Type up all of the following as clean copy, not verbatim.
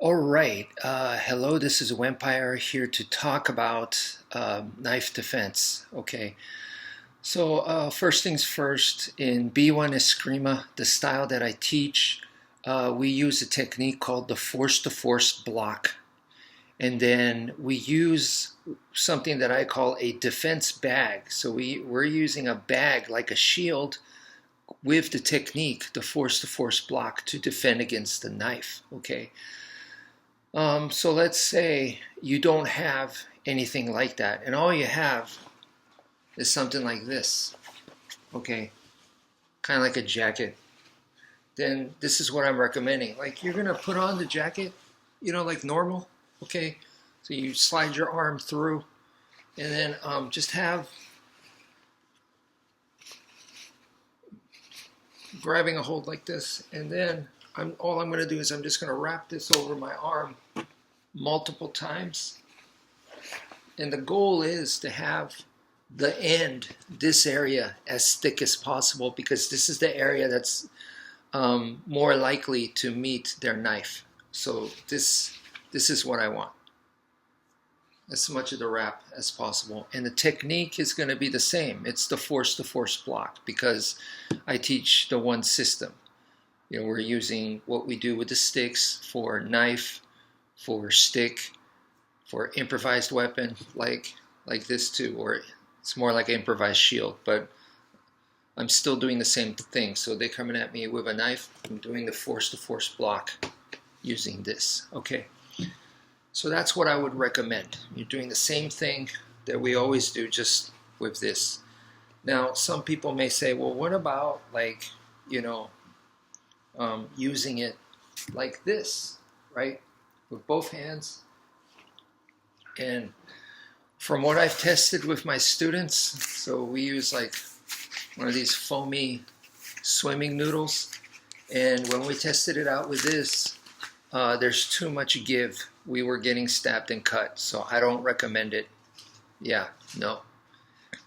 All right. Hello, this is Wmpyr here to talk about knife defense. Okay. So first things first, in B1 Escrima, the style that I teach, we use a technique called the force-to-force block. And then we use something that I call a defense bag. So we're using a bag like a shield with the technique, the force-to-force block, to defend against the knife. Okay. So let's say you don't have anything like that, and all you have is something like this, okay, kind of like a jacket. Then this is what I'm recommending. Like you're gonna put on the jacket, like normal, okay. So you slide your arm through, and then just have grabbing a hold like this, and then all I'm gonna do is I'm just gonna wrap this over my arm multiple times. And the goal is to have the end, this area, as thick as possible because this is the area that's more likely to meet their knife. So this is what I want. As much of the wrap as possible. And the technique is going to be the same. It's the force-to-force block because I teach the one system. We're using what we do with the sticks for knife, for stick, for improvised weapon like this too, or it's more like an improvised shield, but I'm still doing the same thing. So they're coming at me with a knife, I'm doing the force-to-force block using this. Okay, so that's what I would recommend. You're doing the same thing that we always do, just with this. Now some people may say, well, what about using it like this, right, with both hands. And from what I've tested with my students, so we use like one of these foamy swimming noodles, and when we tested it out with this, there's too much give. We were getting stabbed and cut, so I don't recommend it. Yeah, no.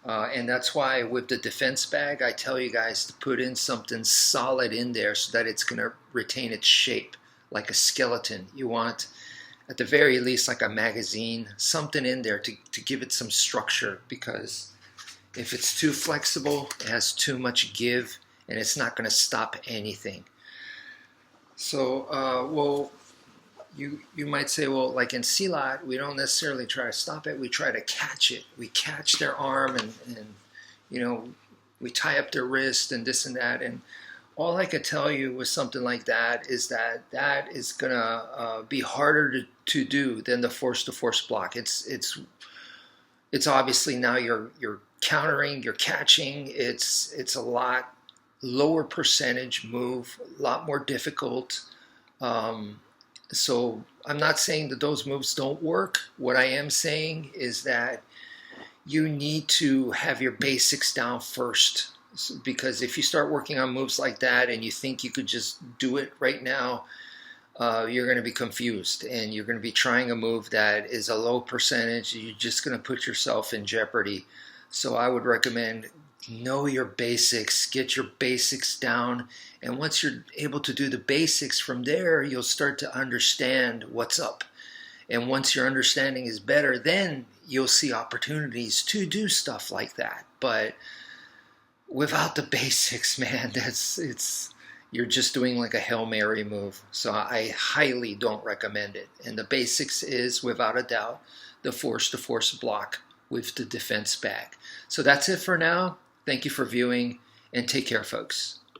And that's why with the defense bag, I tell you guys to put in something solid in there so that it's going to retain its shape, like a skeleton. You want, at the very least, like a magazine, something in there to give it some structure, because if it's too flexible, it has too much give, and it's not going to stop anything. So, well, you might say, well, like in Silat, we don't necessarily try to stop it. We try to catch it. We catch their arm and we tie up their wrist and this and that. And all I could tell you with something like that is that is going to be harder to do than the force-to-force block. It's obviously now you're countering, you're catching. It's a lot lower percentage move, a lot more difficult. So I'm not saying that those moves don't work. What I am saying is that you need to have your basics down first, because if you start working on moves like that and you think you could just do it right now, you're going to be confused and you're going to be trying a move that is a low percentage. You're just going to put yourself in jeopardy. So I would recommend know your basics, get your basics down, and once you're able to do the basics, from there you'll start to understand what's up. And once your understanding is better, then you'll see opportunities to do stuff like that. But without the basics, man, you're just doing like a Hail Mary move. So I highly don't recommend it. And the basics is, without a doubt, the force-to-force block with the defense bag. So that's it for now. Thank you for viewing, and take care, folks.